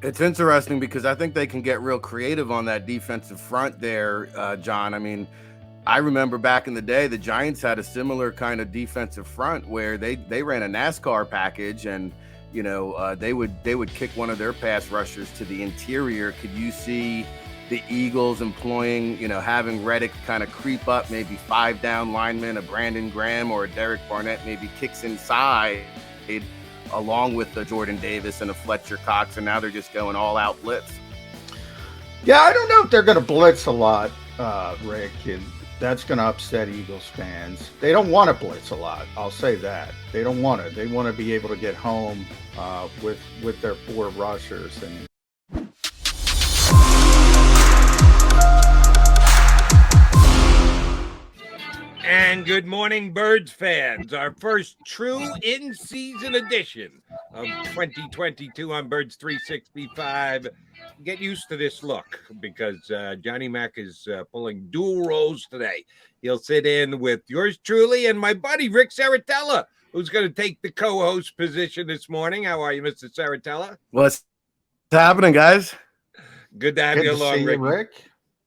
It's interesting because I think they can get real creative on that defensive front there, John. I mean, I remember back in the day, the Giants had a similar kind of defensive front where they ran a NASCAR package, and they would kick one of their pass rushers to the interior. Could you see the Eagles employing, having Reddick kind of creep up, maybe 5 down linemen, a Brandon Graham or a Derek Barnett maybe kicks inside, along with the Jordan Davis and a Fletcher Cox, and now they're just going all out blitz. Yeah, I don't know if they're going to blitz a lot, Rick, and that's going to upset Eagles fans. They don't want to blitz a lot. I'll say that. They don't want to. They want to be able to get home with their 4 rushers. And good morning, Birds fans. Our first true in-season edition of 2022 on Birds 365. Get used to this look because Johnny Mac is pulling dual roles today. He'll sit in with yours truly and my buddy Ric Serritella, who's going to take the co-host position this morning. How are you, Mr. Serritella? What's happening, guys? Good to have you along, Rick.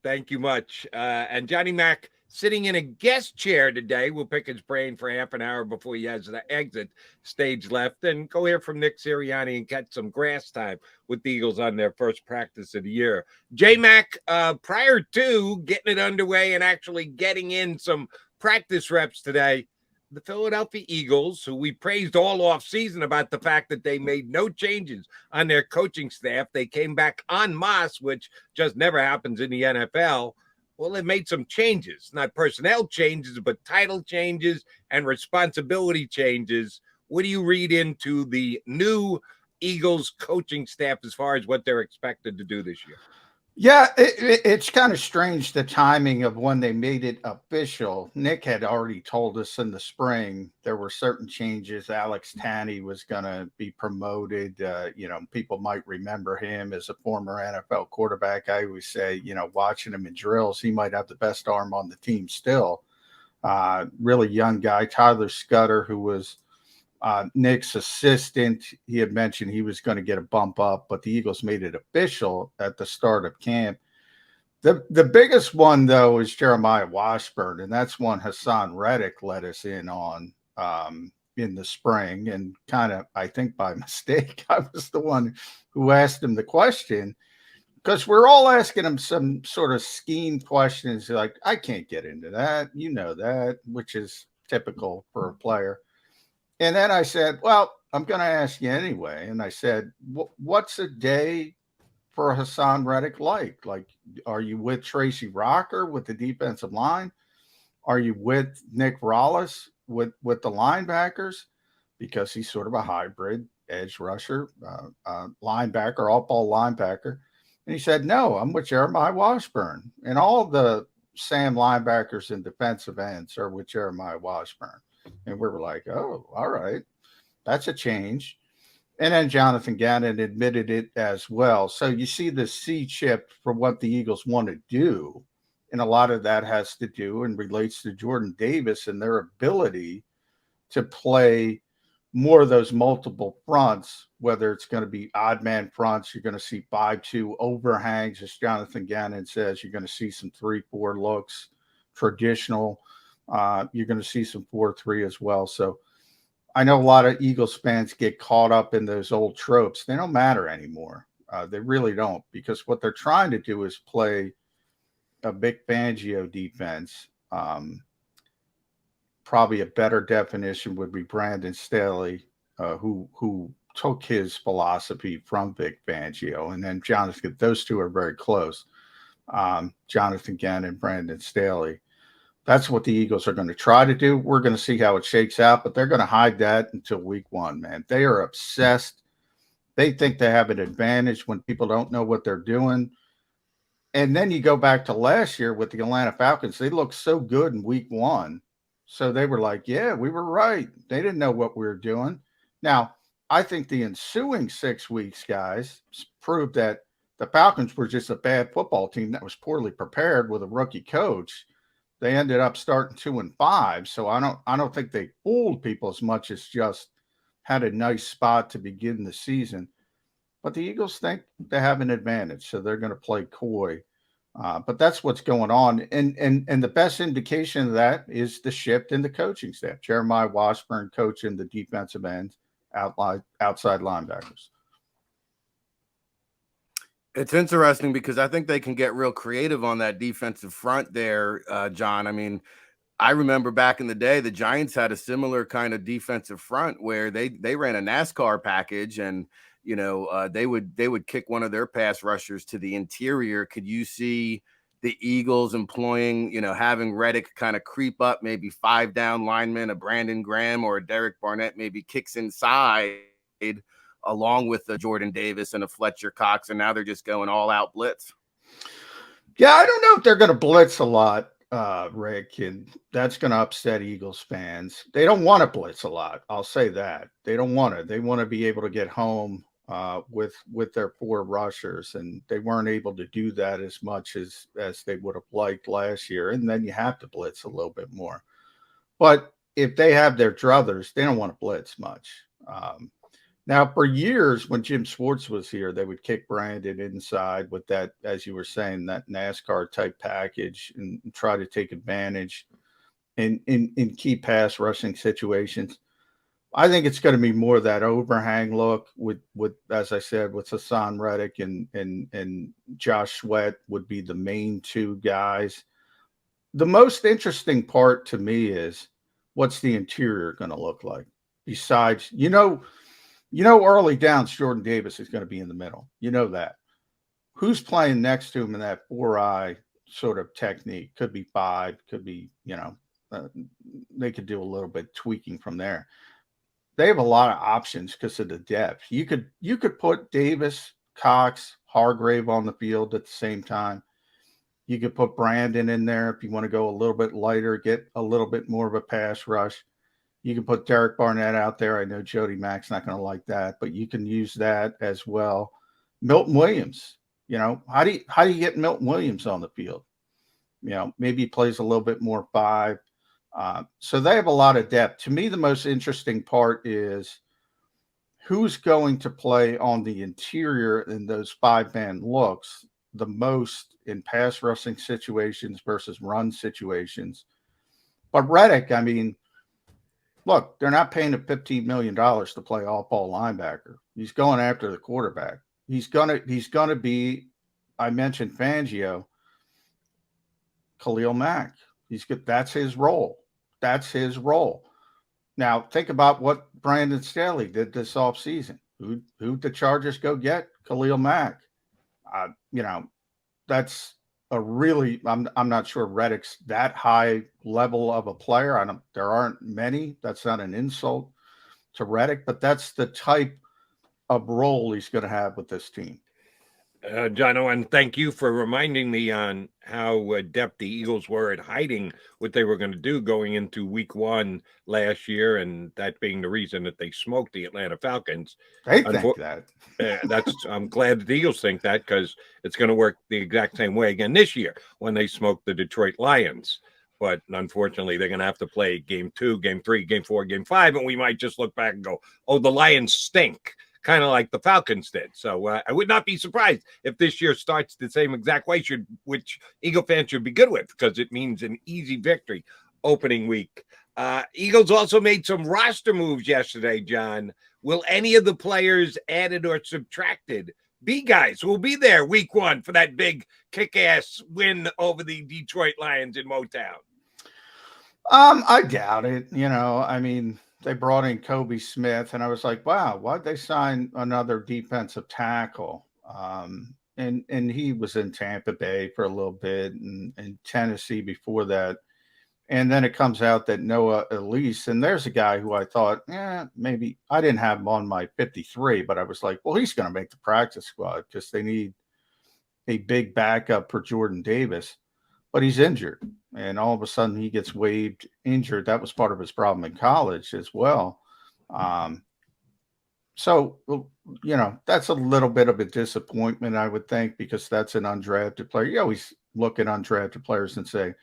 Thank you much. And Johnny Mac, sitting in a guest chair today. We'll pick his brain for half an hour before he has the exit stage left and go hear from Nick Sirianni and get some grass time with the Eagles on their first practice of the year. J-Mac, prior to getting it underway and actually getting in some practice reps today, the Philadelphia Eagles, who we praised all offseason about the fact that they made no changes on their coaching staff, they came back en masse, which just never happens in the NFL. Well, they made some changes, not personnel changes, but title changes and responsibility changes. What do you read into the new Eagles coaching staff as far as what they're expected to do this year? Yeah, it's kind of strange, the timing of when they made it official. Nick had already told us in the spring there were certain changes. Alex Tanney was going to be promoted. People might remember him as a former NFL quarterback. I always say, watching him in drills, he might have the best arm on the team still. Really young guy, Tyler Scudder, who was Nick's assistant. He had mentioned he was going to get a bump up, but the Eagles made it official at the start of camp. The biggest one, though, is Jeremiah Washburn, and that's one Hassan Reddick let us in on in the spring. And kind of, I think by mistake, I was the one who asked him the question, because we're all asking him some sort of scheme questions like, I can't get into that, that, which is typical for a player. And then I said, well, I'm going to ask you anyway. And I said, what's a day for Hassan Reddick like? Like, are you with Tracy Rocker with the defensive line? Are you with Nick Rollis with the linebackers? Because he's sort of a hybrid edge rusher, linebacker, all-ball linebacker. And he said, no, I'm with Jeremiah Washburn. And all the Sam linebackers and defensive ends are with Jeremiah Washburn. And we were like, oh, all right, that's a change. And then Jonathan Gannon admitted it as well. So you see the C chip for what the Eagles want to do. And a lot of that has to do and relates to Jordan Davis and their ability to play more of those multiple fronts, whether it's going to be odd man fronts. You're going to see 5-2 overhangs, as Jonathan Gannon says. You're going to see some 3-4 looks, traditional. You're going to see some 4-3 as well. So I know a lot of Eagles fans get caught up in those old tropes. They don't matter anymore. They really don't, because what they're trying to do is play a Vic Fangio defense. Probably a better definition would be Brandon Staley, who took his philosophy from Vic Fangio. And then Jonathan, those two are very close. Jonathan Gannon and Brandon Staley. That's what the Eagles are going to try to do. We're going to see how it shakes out, but they're going to hide that until week 1, man. They are obsessed. They think they have an advantage when people don't know what they're doing. And then you go back to last year with the Atlanta Falcons. They looked so good in week 1. So they were like, yeah, we were right. They didn't know what we were doing. Now, I think the ensuing 6 weeks, guys, proved that the Falcons were just a bad football team that was poorly prepared with a rookie coach. They ended up starting 2-5. So I don't think they fooled people as much as just had a nice spot to begin the season. but the Eagles think they have an advantage, so they're going to play coy. But that's what's going on, and the best indication of that is the shift in the coaching staff. Jeremiah Washburn coaching the defensive ends, outside linebackers. It's interesting because I think they can get real creative on that defensive front there, John. I mean, I remember back in the day, the Giants had a similar kind of defensive front where they ran a NASCAR package, and they would kick one of their pass rushers to the interior. Could you see the Eagles employing, having Reddick kind of creep up, maybe 5 down linemen, a Brandon Graham or a Derek Barnett maybe kicks inside, along with the Jordan Davis and a Fletcher Cox, and now they're just going all out blitz? Yeah, I don't know if they're going to blitz a lot, Rick, and that's going to upset Eagles fans. They don't want to blitz a lot. I'll say that. They don't want to. They want to be able to get home with their 4 rushers, and they weren't able to do that as much as they would have liked last year. And then you have to blitz a little bit more. But if they have their druthers, they don't want to blitz much. Now, for years, when Jim Schwartz was here, they would kick Brandon inside with that, as you were saying, that NASCAR type package, and try to take advantage in key pass rushing situations. I think it's going to be more of that overhang look with as I said, with Hassan Reddick and Josh Sweat would be the main 2 guys. The most interesting part to me is what's the interior going to look like? Besides, early downs, Jordan Davis is going to be in the middle. You know that. Who's playing next to him in that 4-eye sort of technique? Could be 5, could be, they could do a little bit tweaking from there. They have a lot of options because of the depth. You could put Davis, Cox, Hargrave on the field at the same time. You could put Brandon in there if you want to go a little bit lighter, get a little bit more of a pass rush. You can put Derek Barnett out there. I know Jody Mack's not going to like that, but you can use that as well. Milton Williams, how do you get Milton Williams on the field? Maybe he plays a little bit more 5. So they have a lot of depth. To me, the most interesting part is who's going to play on the interior in those 5-man looks the most in pass rushing situations versus run situations. But Reddick, I mean, look, they're not paying him $15 million to play off-ball linebacker. He's going after the quarterback. He's gonna be, I mentioned Fangio, Khalil Mack. That's his role. That's his role. Now, think about what Brandon Staley did this offseason. Who the Chargers go get? Khalil Mack. That's a really, I'm not sure Reddick's that high level of a player. There aren't many. That's not an insult to Reddick, but that's the type of role he's going to have with this team. Jono, and thank you for reminding me on how adept the Eagles were at hiding what they were going to do going into week 1 last year, and that being the reason that they smoked the Atlanta Falcons. They think that. I'm glad that the Eagles think that, because it's going to work the exact same way again this year when they smoke the Detroit Lions. But unfortunately, they're going to have to play game 2, game 3, game 4, game 5, and we might just look back and go, oh, the Lions stink, kind of like the Falcons did. So I would not be surprised if this year starts the same exact way, which Eagle fans should be good with, because it means an easy victory opening week. Eagles also made some roster moves yesterday, John. Will any of the players added or subtracted be guys who will be there week 1 for that big kick-ass win over the Detroit Lions in Motown? I doubt it. I mean, they brought in Kobe Smith, and I was like, wow, why'd they sign another defensive tackle? And he was in Tampa Bay for a little bit and Tennessee before that. And then it comes out that Noah Elise, and there's a guy who I thought, maybe I didn't have him on my 53, but I was like, well, he's going to make the practice squad because they need a big backup for Jordan Davis, but he's injured. And all of a sudden he gets waived injured. That was part of his problem in college as well. So, that's a little bit of a disappointment, I would think, because that's an undrafted player. You always look at undrafted players and say,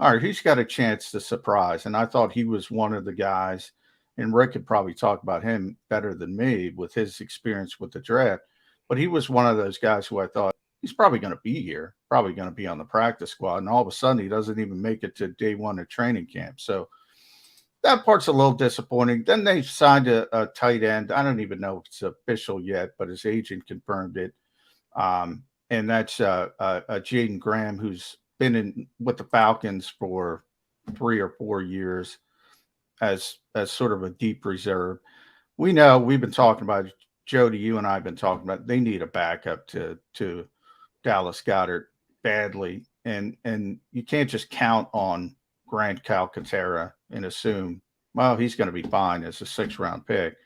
all right, he's got a chance to surprise. And I thought he was one of the guys, and Rick could probably talk about him better than me with his experience with the draft. but he was one of those guys who I thought he's probably going to be here, probably going to be on the practice squad. And all of a sudden, he doesn't even make it to day one of training camp. So that part's a little disappointing. Then they signed a tight end. I don't even know if it's official yet, but his agent confirmed it. And that's Jaden Graham, who's been with the Falcons for 3 or 4 years as sort of a deep reserve. We know we've been talking about it. Jody, you and I have been talking about they need a backup to Dallas Goedert badly, and you can't just count on Grant Calcateria and assume, well, he's going to be fine as a 6th-round pick.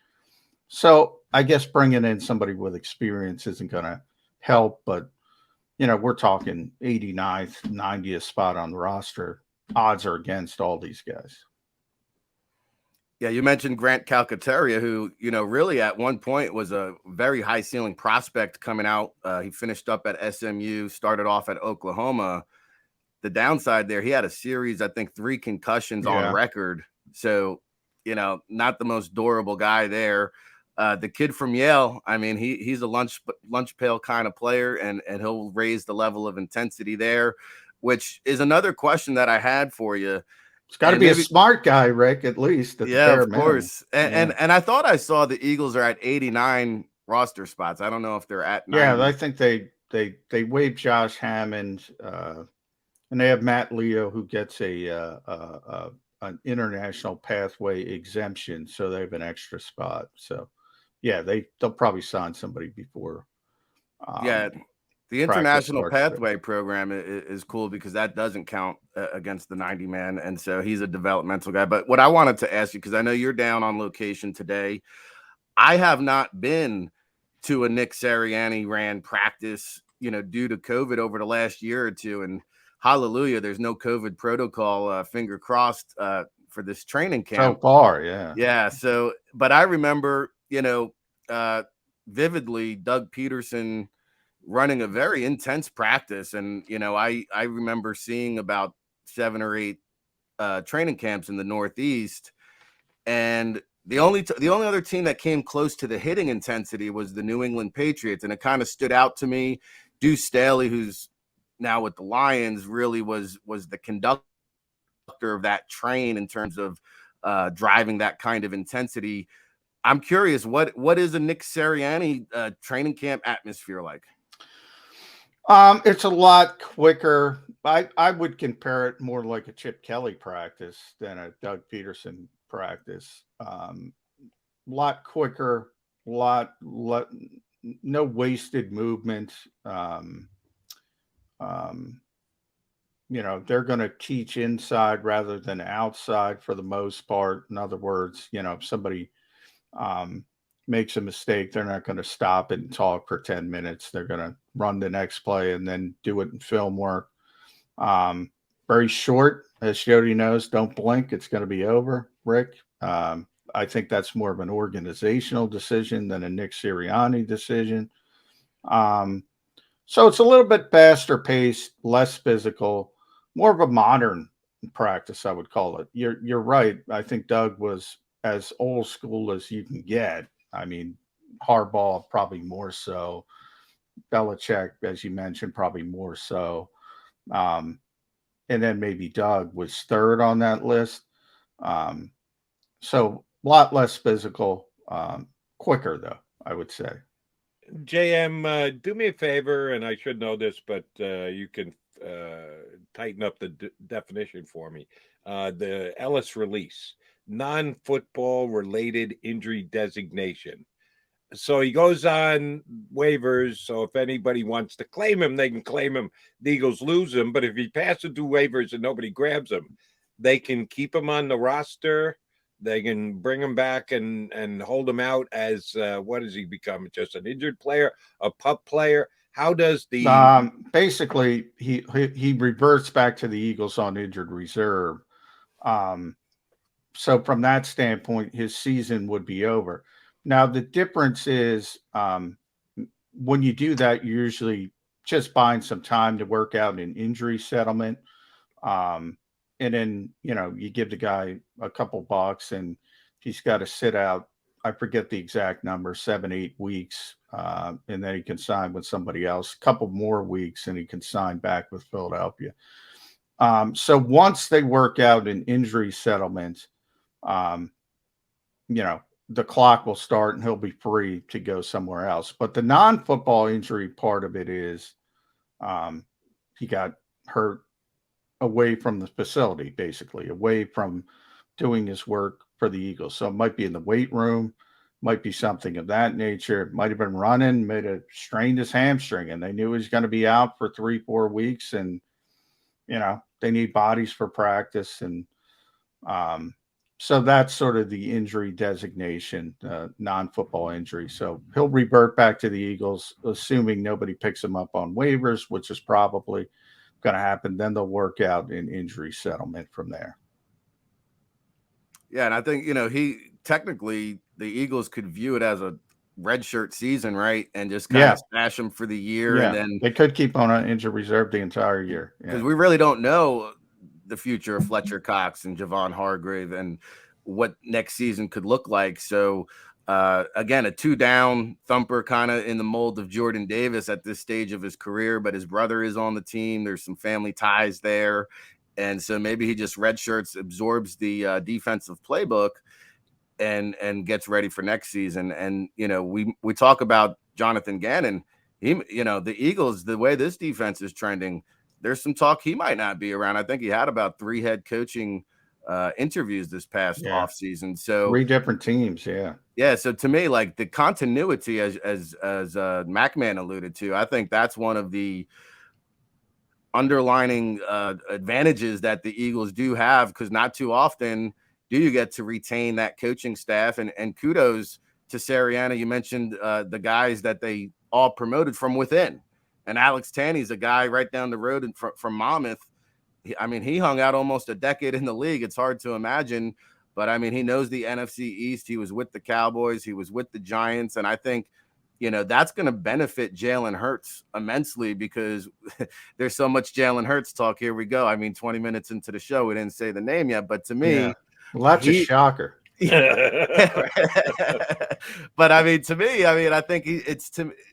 So I guess bringing in somebody with experience isn't going to help, but we're talking 89th, 90th spot on the roster. Odds are against all these guys. Yeah, you mentioned Grant Calcateria, who, really at one point was a very high ceiling prospect coming out. He finished up at SMU, started off at Oklahoma. The downside there, he had a series, I think 3 concussions on record. So, not the most durable guy there. The kid from Yale, I mean, he's a lunch pail kind of player, and he'll raise the level of intensity there, which is another question that I had for you. It's got to be a smart guy, Rick, at least. Of course. And I thought I saw the Eagles are at 89 roster spots. I don't know if they're at 90. Yeah, I think they waived Josh Hammond, and they have Matt Leo, who gets an international pathway exemption, so they have an extra spot. So, yeah, they'll probably sign somebody before. The international pathway program is cool because that doesn't count against the 90-man. And so he's a developmental guy. But what I wanted to ask you, because I know you're down on location today, I have not been to a Nick Sirianni ran practice, due to COVID over the last year or two. And hallelujah, there's no COVID protocol, finger crossed, for this training camp. So far, yeah. Yeah. So, but I remember, vividly Doug Peterson running a very intense practice. And, I remember seeing about 7 or 8 training camps in the Northeast. And the only other team that came close to the hitting intensity was the New England Patriots. And it kind of stood out to me. Deuce Staley, who's now with the Lions, really was the conductor of that train in terms of driving that kind of intensity. I'm curious, what is a Nick Sirianni training camp atmosphere like? It's a lot quicker. I would compare it more like a Chip Kelly practice than a Doug Peterson practice. Lot quicker, no wasted movement. They're going to teach inside rather than outside for the most part. In other words, if somebody makes a mistake, they're not going to stop it and talk for 10 minutes. They're going to run the next play and then do it in film work. Very short, as Jody knows, don't blink. It's going to be over, Rick. I think that's more of an organizational decision than a Nick Sirianni decision. So it's a little bit faster paced, less physical, more of a modern practice, I would call it. You're right. I think Doug was as old school as you can get. I mean, Harbaugh probably more so. Belichick, as you mentioned, probably more so. And then maybe Doug was third on that list. So a lot less physical, quicker though, I would say. JM, do me a favor, and I should know this, but you can tighten up the definition for me. The Ellis release, non-football related injury designation. So he goes on waivers. So if anybody wants to claim him, they can claim him. The Eagles lose him. But if he passes through waivers and nobody grabs him, they can keep him on the roster. They can bring him back and hold him out as what does he become? Just an injured player, a pup player? How does the basically he reverts back to the Eagles on injured reserve. So from that standpoint, his season would be over. Now the difference is when you do that, you're usually just buying some time to work out an injury settlement. And then, you give the guy a couple bucks and he's got to sit out I forget the exact number, 7-8 weeks, and then he can sign with somebody else. A couple more weeks, and he can sign back with Philadelphia. So once they work out an injury settlement, the clock will start and he'll be free to go somewhere else. But the non-football injury part of it is he got hurt away from the facility, basically, away from doing his work for the Eagles. So it might be in the weight room, might be something of that nature. Might have been running, might have strained his hamstring, and they knew he was going to be out for 3-4 weeks. And, they need bodies for practice. And so that's sort of the injury designation, non-football injury. So he'll revert back to the Eagles, assuming nobody picks him up on waivers, which is probably going to happen. Then they'll work out an injury settlement from there. Yeah, and I think, he technically, the Eagles could view it as a redshirt season, right? And just kind of stash him for the year. Yeah, and then they could keep on an injury reserve the entire year. Because we really don't know the future of Fletcher Cox and Javon Hargrave and what next season could look like. So, again, a 2-down thumper kind of in the mold of Jordan Davis at this stage of his career, but his brother is on the team. There's some family ties there. And so maybe he just redshirts, absorbs the defensive playbook and gets ready for next season. And, we talk about Jonathan Gannon. The Eagles, the way this defense is trending, there's some talk he might not be around. I think he had about 3 head coaching interviews this past offseason. So 3 different teams. Yeah. Yeah. So to me, like the continuity, as McMahon alluded to, I think that's one of the underlining advantages that the Eagles do have, because not too often do you get to retain that coaching staff. And kudos to Sirianni. You mentioned the guys that they all promoted from within. And Alex Tanney's a guy right down the road from Monmouth. He hung out almost a decade in the league. It's hard to imagine, but he knows the NFC East. He was with the Cowboys. He was with the Giants. And I think, that's going to benefit Jalen Hurts immensely, because there's so much Jalen Hurts talk. Here we go. 20 minutes into the show, we didn't say the name yet, but to me, well, that's a shocker. But to me, I think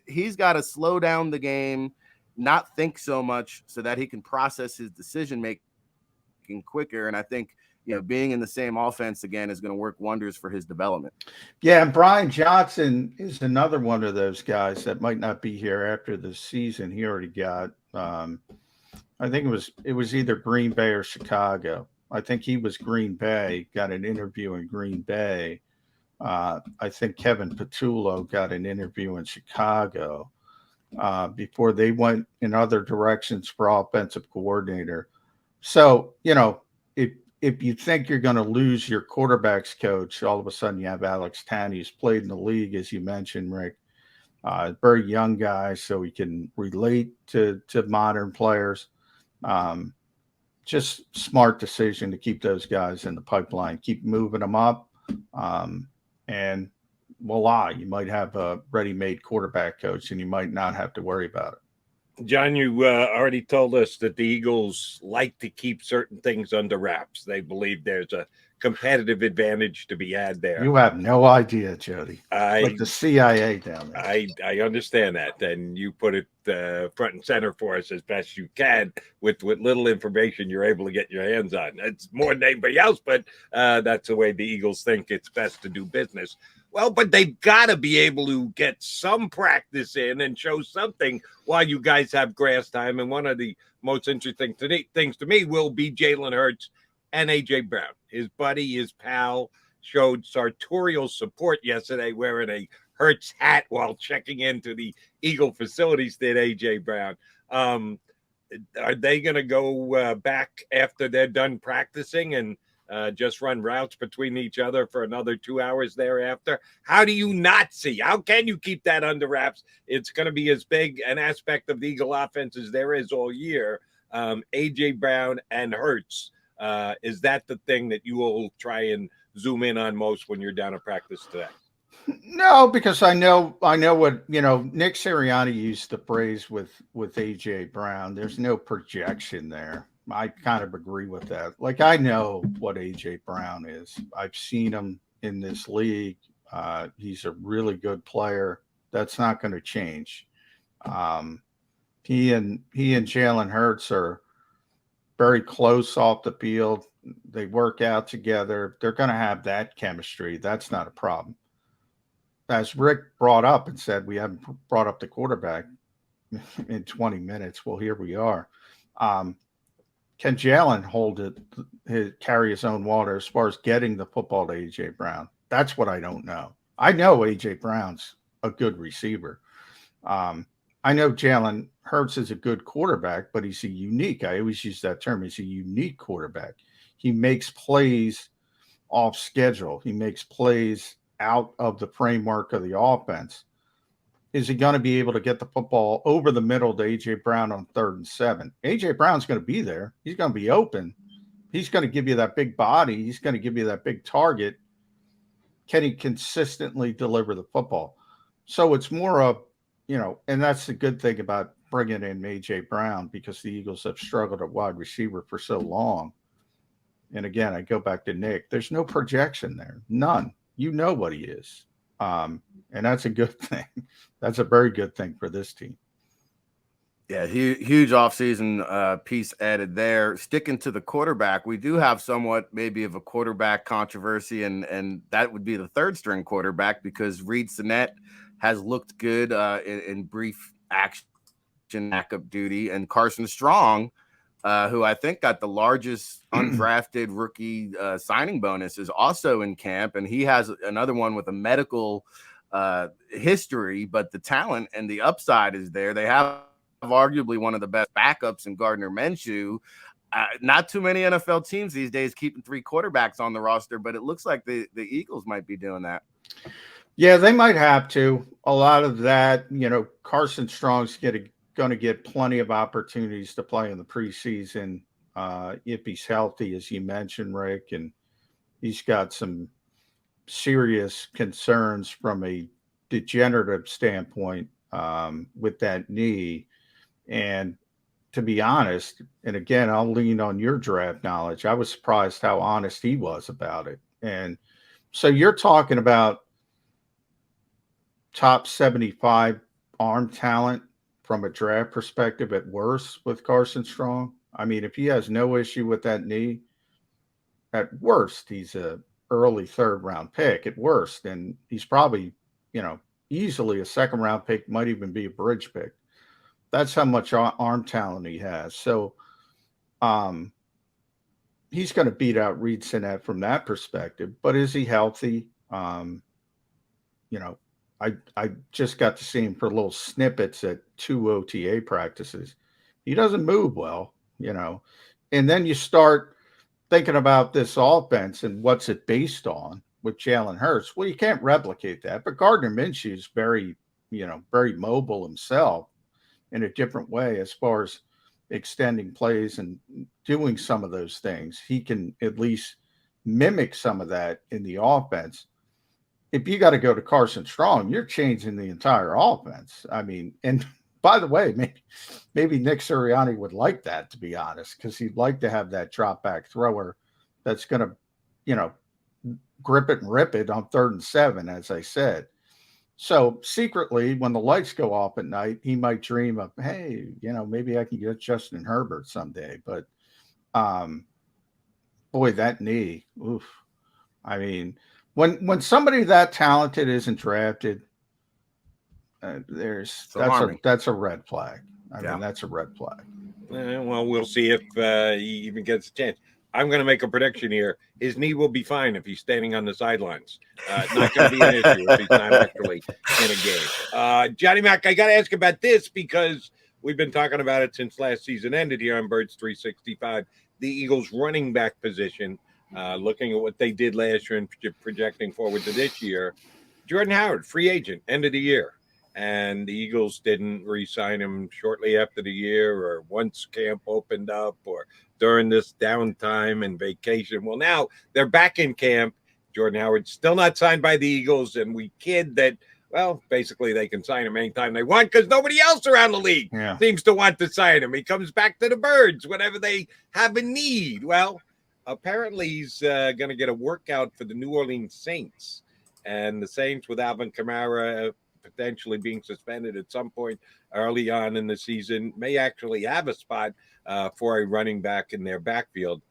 he's got to slow down the game, not think so much, so that he can process his decision making quicker. And I think, being in the same offense again is going to work wonders for his development. Yeah, and Brian Johnson is another one of those guys that might not be here after the season. He already got, I think it was either Green Bay or Chicago. I think he was Green Bay, got an interview in Green Bay. I think Kevin Patullo got an interview in Chicago before they went in other directions for offensive coordinator. So, if you think you're going to lose your quarterbacks coach, all of a sudden you have Alex Tanney, who's played in the league, as you mentioned, Rick. Very young guy, so he can relate to modern players. Just smart decision to keep those guys in the pipeline, keep moving them up. And voila, you might have a ready-made quarterback coach, and you might not have to worry about it. John, you already told us that the Eagles like to keep certain things under wraps. They believe there's a competitive advantage to be had there. You have no idea, Jody. Like the CIA down there. I understand that, and you put it front and center for us as best you can with little information you're able to get your hands on. It's more than anybody else, but that's the way the Eagles think it's best to do business. Well, but they've got to be able to get some practice in and show something while you guys have grass time. And one of the most interesting things to me will be Jalen Hurts and A.J. Brown. His buddy, his pal, showed sartorial support yesterday wearing a Hurts hat while checking into the Eagle facilities, did A.J. Brown. Are they going to go back after they're done practicing and just run routes between each other for another 2 hours thereafter? How do you not see? How can you keep that under wraps? It's going to be as big an aspect of the Eagle offense as there is all year. A.J. Brown and Hurts. Is that the thing that you will try and zoom in on most when you're down at practice today? No, because I know what, Nick Sirianni used the phrase with A.J. Brown. There's no projection there. I kind of agree with that. Like, I know what A.J. Brown is. I've seen him in this league. He's a really good player. That's not going to change. He and Jalen Hurts are very close off the field. They work out together. They're going to have that chemistry. That's not a problem. As Rick brought up and said, we haven't brought up the quarterback in 20 minutes. Well, here we are. Can Jalen carry his own water as far as getting the football to A.J. Brown? That's what I don't know. I know A.J. Brown's a good receiver. I know Jalen Hurts is a good quarterback, but he's a unique. I always use that term. He's a unique quarterback. He makes plays off schedule. He makes plays out of the framework of the offense. Is he going to be able to get the football over the middle to A.J. Brown on 3rd and 7? A.J. Brown's going to be there. He's going to be open. He's going to give you that big body. He's going to give you that big target. Can he consistently deliver the football? So it's more of, and that's the good thing about bringing in A.J. Brown, because the Eagles have struggled at wide receiver for so long. And again, I go back to Nick. There's no projection there. None. You know what he is. And that's a good thing. That's a very good thing for this team. Yeah, huge offseason piece added there. Sticking to the quarterback, we do have somewhat maybe of a quarterback controversy, and that would be the 3rd-string quarterback, because Reed Sinnett has looked good in brief action backup duty, and Carson Strong, who I think got the largest undrafted rookie signing bonus, is also in camp, and he has another one with a medical history, but the talent and the upside is there. They have arguably one of the best backups in Gardner Minshew. Not too many NFL teams these days keeping 3 quarterbacks on the roster, but it looks like the Eagles might be doing that. Yeah, they might have to. A lot of that, Carson Strong's going to get plenty of opportunities to play in the preseason if he's healthy, as you mentioned, Rick, and he's got some serious concerns from a degenerative standpoint with that knee. And to be honest, and again, I'll lean on your draft knowledge, I was surprised how honest he was about it. And so you're talking about top 75 arm talent from a draft perspective at worst with Carson Strong. I mean, if he has no issue with that knee, at worst, he's a early 3rd-round pick at worst. And he's probably, easily a 2nd-round pick, might even be a bridge pick. That's how much arm talent he has. So he's going to beat out Reed Sinnett from that perspective. But is he healthy? I just got to see him for little snippets at 2 OTA practices. He doesn't move well, And then you start thinking about this offense and what's it based on with Jalen Hurts. Well, you can't replicate that. But Gardner Minshew is very mobile himself in a different way as far as extending plays and doing some of those things. He can at least mimic some of that in the offense. If you got to go to Carson Strong, you're changing the entire offense. I mean, and by the way, maybe Nick Sirianni would like that, to be honest, because he'd like to have that drop back thrower that's going to, grip it and rip it on 3rd and 7, as I said. So secretly, when the lights go off at night, he might dream of, hey, maybe I can get Justin Herbert someday. But boy, that knee, oof. I mean, when somebody that talented isn't drafted, that's a red flag. I mean, that's a red flag. Well, we'll see if he even gets a chance. I'm going to make a prediction here. His knee will be fine if he's standing on the sidelines. Not going to be an issue if he's not actually in a game. Johnny Mac, I got to ask about this because we've been talking about it since last season ended here on Birds 365. The Eagles running back position, looking at what they did last year and projecting forward to this year. Jordan Howard, free agent, end of the year. And the Eagles didn't re-sign him shortly after the year or once camp opened up or during this downtime and vacation. Well, now they're back in camp. Jordan Howard's still not signed by the Eagles, and we kid that, well, basically they can sign him anytime they want because nobody else around the league seems to want to sign him. He comes back to the Birds whenever they have a need. Well, apparently he's going to get a workout for the New Orleans Saints. And the Saints, with Alvin Kamara potentially being suspended at some point early on in the season, may actually have a spot for a running back in their backfield.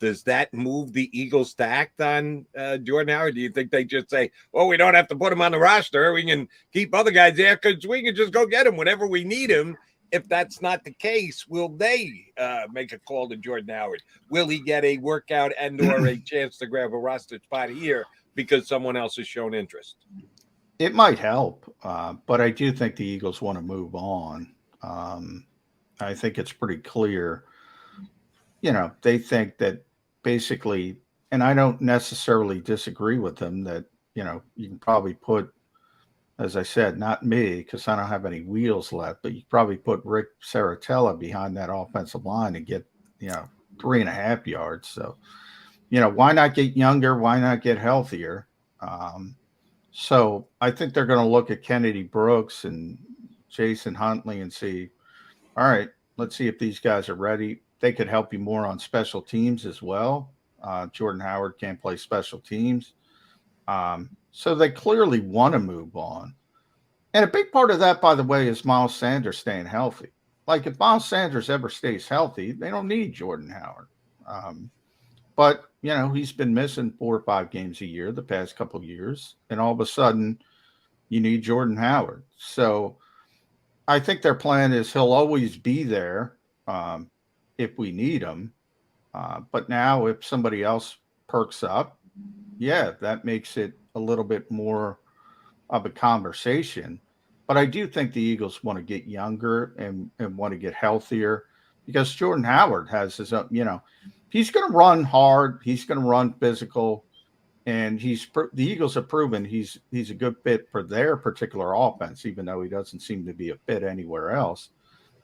Does that move the Eagles to act on Jordan Howard? Do you think they just say, "Oh, we don't have to put him on the roster. We can keep other guys there because we can just go get him whenever we need him"? If that's not the case, will they make a call to Jordan Howard? Will he get a workout and/or a chance to grab a roster spot here because someone else has shown interest? It might help, but I do think the Eagles want to move on. I think it's pretty clear. They think that basically, and I don't necessarily disagree with them, that, you can probably put, as I said, not me, because I don't have any wheels left, but you probably put Ric Serritella behind that offensive line and get, 3.5 yards. So, why not get younger? Why not get healthier? So I think they're going to look at Kennedy Brooks and Jason Huntley and see, all right, let's see if these guys are ready. They could help you more on special teams as well. Jordan Howard can't play special teams. So they clearly want to move on. And a big part of that, by the way, is Miles Sanders staying healthy. Like, if Miles Sanders ever stays healthy, they don't need Jordan Howard. But, he's been missing 4 or 5 games a year the past couple of years. And all of a sudden, you need Jordan Howard. So I think their plan is he'll always be there if we need him. But now if somebody else perks up, that makes it a little bit more of a conversation. But I do think the Eagles want to get younger and want to get healthier, because Jordan Howard has his own, he's going to run hard. He's going to run physical. And the Eagles have proven he's a good fit for their particular offense, even though he doesn't seem to be a fit anywhere else.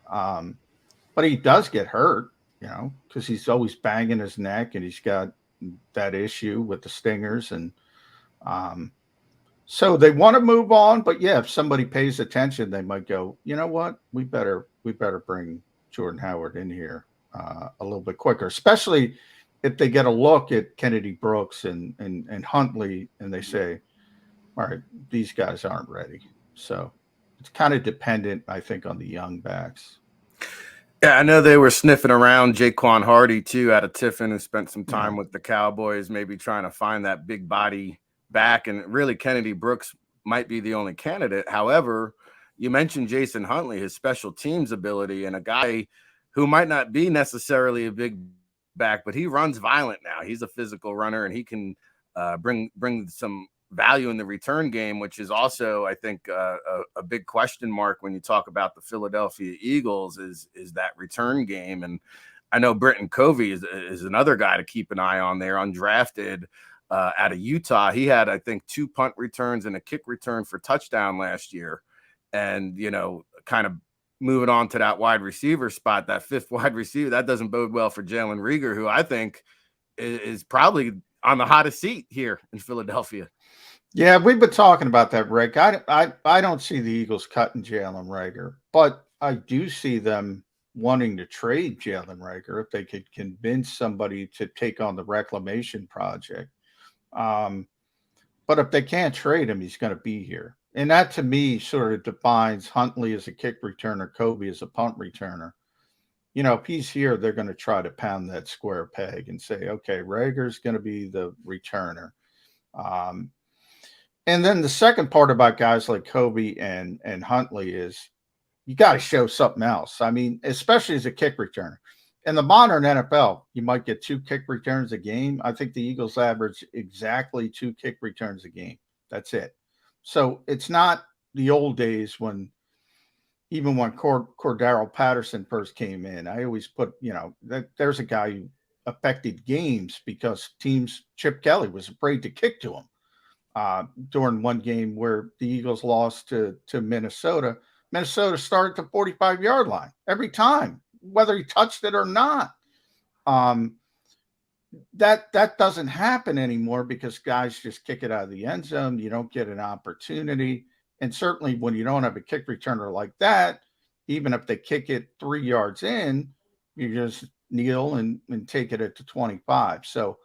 But he does get hurt, because he's always banging his neck, and he's got that issue with the stingers. And so they want to move on. But if somebody pays attention, they might go, you know what, we better bring Jordan Howard in here a little bit quicker, especially if they get a look at Kennedy Brooks and Huntley, and they say, all right, these guys aren't ready. So it's kind of dependent, I think, on the young backs. Yeah, I know they were sniffing around Jaquan Hardy, too, out of Tiffin, who spent some time with the Cowboys, maybe trying to find that big body back. And really, Kennedy Brooks might be the only candidate. However, you mentioned Jason Huntley, his special teams ability, and a guy who might not be necessarily a big back, but he runs violent now. He's a physical runner, and he can bring some value in the return game, which is also, I think, a big question mark when you talk about the Philadelphia Eagles is that return game. And I know Britton Covey is another guy to keep an eye on there, undrafted out of Utah. He had, I think, 2 punt returns and a kick return for touchdown last year. And, kind of moving on to that wide receiver spot, that 5th wide receiver, that doesn't bode well for Jalen Reagor, who I think is probably on the hottest seat here in Philadelphia. Yeah, we've been talking about that, Rick. I don't see the Eagles cutting Jalen Reagor, but I do see them wanting to trade Jalen Reagor if they could convince somebody to take on the reclamation project. But if they can't trade him, he's going to be here. And that, to me, sort of defines Huntley as a kick returner, Kobe as a punt returner. If he's here, they're going to try to pound that square peg and say, okay, Reagor's going to be the returner. And then the second part about guys like Kobe and Huntley is you got to show something else. I mean, especially as a kick returner. In the modern NFL, you might get 2 kick returns a game. I think the Eagles average exactly 2 kick returns a game. That's it. So it's not the old days when Cordero Patterson first came in. I always put, that there's a guy who affected games because Chip Kelly was afraid to kick to him during one game where the Eagles lost to Minnesota. Minnesota started at the 45-yard line every time, whether he touched it or not. That doesn't happen anymore because guys just kick it out of the end zone. You don't get an opportunity. And certainly when you don't have a kick returner like that, even if they kick it 3 yards in, you just kneel and take it at the 25. So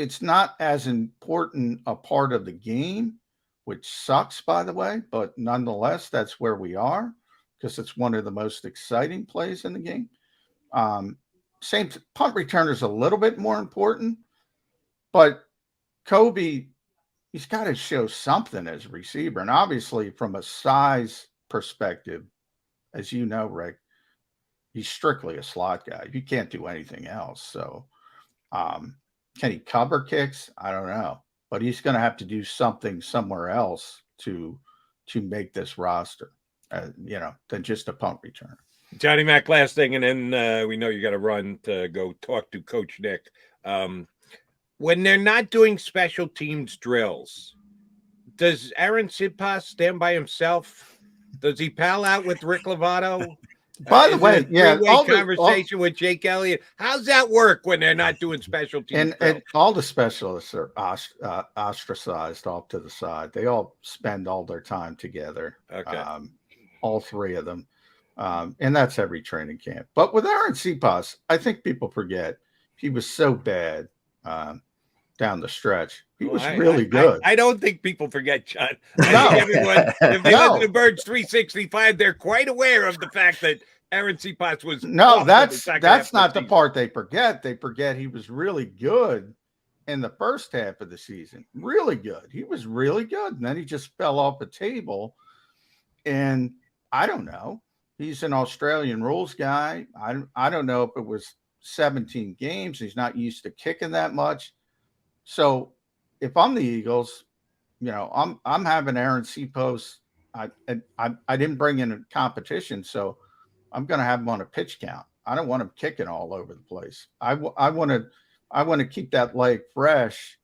it's not as important a part of the game, which sucks, by the way, but nonetheless, that's where we are because it's one of the most exciting plays in the game. Same punt returner is a little bit more important, but Kobe, he's got to show something as a receiver. And obviously, from a size perspective, as you know, Rick, he's strictly a slot guy. You can't do anything else. So, can he cover kicks? I don't know, but he's going to have to do something somewhere else to make this roster, than just a punt returner. Johnny Mac, last thing, and then we know you got to run to go talk to Coach Nick. When they're not doing special teams drills, does Aaron Sipas stand by himself? Does he pal out with Rick Lovato? By the way, yeah, conversation with Jake Elliott. How's that work when they're not doing special teams? And all the specialists are ostracized off to the side. They all spend all their time together. Okay, all three of them, and that's every training camp. But with Aaron Sipas, I think people forget he was so bad down the stretch. He was really good. I don't think people forget, John. I think everyone, if they listen to Birds 365, they're quite aware of the fact that Aaron Sipas was. No, that's not the part they forget. They forget he was really good in the first half of the season. Really good. He was really good. And then he just fell off the table. And I don't know. He's an Australian rules guy. I don't know if it was 17 games. He's not used to kicking that much. So if I'm the Eagles, I'm having Aaron Sipas. I didn't bring in a competition, so I'm going to have him on a pitch count. I don't want him kicking all over the place. I want to keep that leg fresh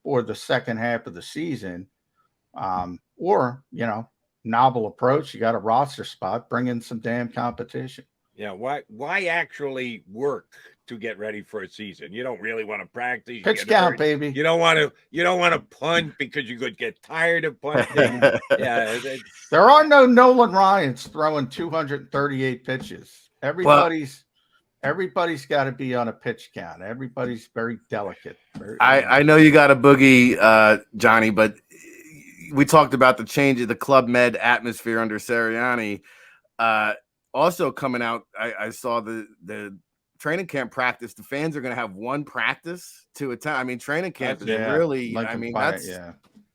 for the second half of the season. Or novel approach. You got a roster spot. Bring in some damn competition. Yeah. Why actually work to get ready for a season? You don't really want to practice. Pitch count, baby. You don't want to punt because you could get tired of punting. Yeah. There are no Nolan Ryans throwing 238 pitches. Everybody's got to be on a pitch count. Everybody's very delicate. I know you got a boogie, Johnny, but we talked about the change of the Club Med atmosphere under Sirianni. Also coming out, I saw the training camp practice. The fans are going to have one practice to attend. I mean, training camp is really. Like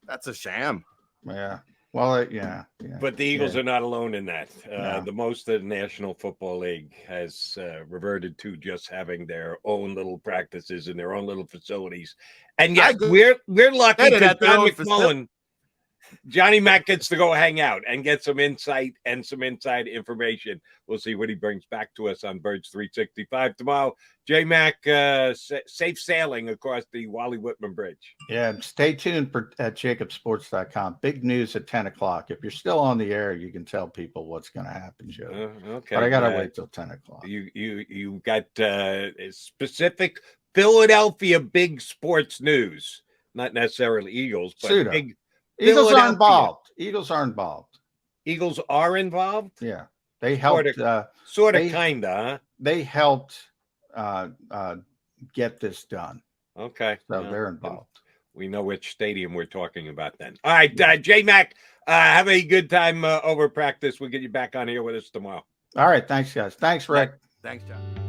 that's a sham. Yeah. Well, yeah. But the Eagles are not alone in that. The most of the National Football League has reverted to just having their own little practices in their own little facilities. And yet we're lucky that John McMullen. Johnny Mac gets to go hang out and get some insight and some inside information. We'll see what he brings back to us on Birds 365 tomorrow. J Mac, safe sailing across the Wally Whitman Bridge. Yeah, stay tuned at JAKIBSports.com. Big news at 10 o'clock. If you're still on the air, you can tell people what's going to happen, Joe. Okay, but I got to wait till 10 o'clock. You got specific Philadelphia big sports news, not necessarily Eagles, but big. Eagles are involved. Eagles are involved. Yeah, they helped. Sort of, kinda. Huh? They helped get this done. Okay, so they're involved. We know which stadium we're talking about then. All right, J Mac, have a good time over practice. We'll get you back on here with us tomorrow. All right, thanks, guys. Thanks, Rick. Thanks, John.